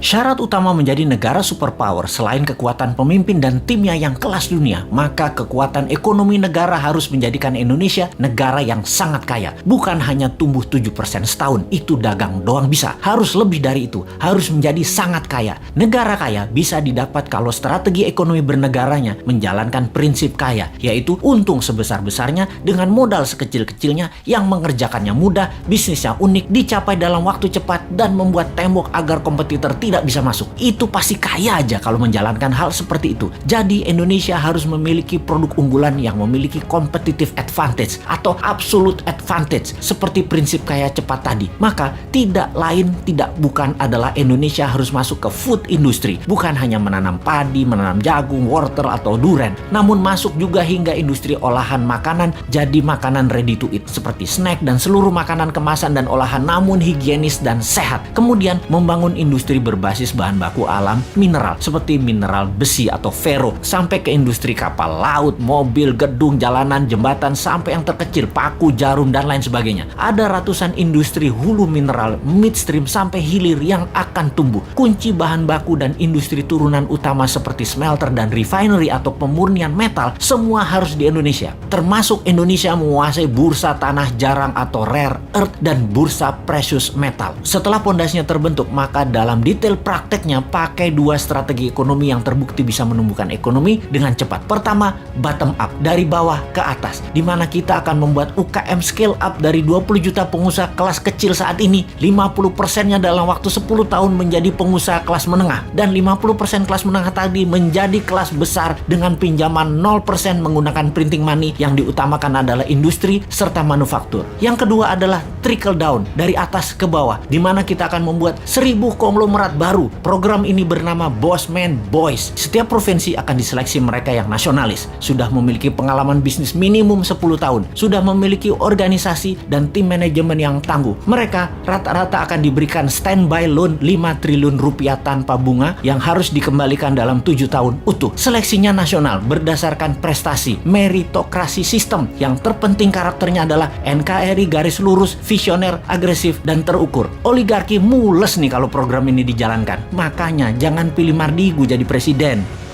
Syarat utama menjadi negara superpower selain kekuatan pemimpin dan timnya yang kelas dunia, maka kekuatan ekonomi negara harus menjadikan Indonesia negara yang sangat kaya. Bukan hanya tumbuh 7% setahun, itu dagang doang bisa. Harus lebih dari itu, harus menjadi sangat kaya. Negara kaya bisa didapat kalau strategi ekonomi bernegaranya menjalankan prinsip kaya, yaitu untung sebesar-besarnya dengan modal sekecil-kecilnya yang mengerjakannya mudah, bisnisnya unik, dicapai dalam waktu cepat, dan membuat tembok agar kompetitor tidak bisa masuk. Itu pasti kaya aja kalau menjalankan hal seperti itu. Jadi Indonesia harus memiliki produk unggulan yang memiliki competitive advantage atau absolute advantage seperti prinsip kaya cepat tadi. Maka tidak lain tidak bukan adalah Indonesia harus masuk ke food industry. Bukan hanya menanam padi, menanam jagung, wortel atau duren, namun masuk juga hingga industri olahan makanan jadi makanan ready to eat seperti snack dan seluruh makanan kemasan dan olahan namun higienis dan sehat. Kemudian membangun industri berbasis bahan baku alam mineral seperti mineral besi atau ferro sampai ke industri kapal laut, mobil, gedung, jalanan, jembatan sampai yang terkecil paku, jarum dan lain sebagainya. Ada ratusan industri hulu mineral, midstream sampai hilir yang akan tumbuh. Kunci bahan baku dan industri turunan utama seperti smelter dan refinery atau pemurnian metal semua harus di Indonesia. Termasuk Indonesia menguasai bursa tanah jarang atau rare earth dan bursa precious metal. Setelah pondasinya terbentuk, maka dalam detail prakteknya pakai dua strategi ekonomi yang terbukti bisa menumbuhkan ekonomi dengan cepat. Pertama, bottom up, dari bawah ke atas, di mana kita akan membuat UKM scale up dari 20 juta pengusaha kelas kecil saat ini, 50%-nya dalam waktu 10 tahun menjadi pengusaha kelas menengah, dan 50% kelas menengah tadi menjadi kelas besar dengan pinjaman 0% menggunakan printing money yang diutamakan adalah industri serta manufaktur. Yang kedua adalah trickle down, dari atas ke bawah, di mana kita akan membuat 1000 konglomerat baru. Program ini bernama Bossman Boys. Setiap provinsi akan diseleksi mereka yang nasionalis, sudah memiliki pengalaman bisnis minimum 10 tahun, sudah memiliki organisasi dan tim manajemen yang tangguh. Mereka rata-rata akan diberikan standby loan 5 triliun rupiah tanpa bunga yang harus dikembalikan dalam 7 tahun utuh. Seleksinya nasional berdasarkan prestasi, meritokrasi sistem. Yang terpenting karakternya adalah NKRI garis lurus, visioner, agresif, dan terukur. Oligarki mules nih kalau program ini dijalankan. Makanya jangan pilih Mardigu jadi presiden.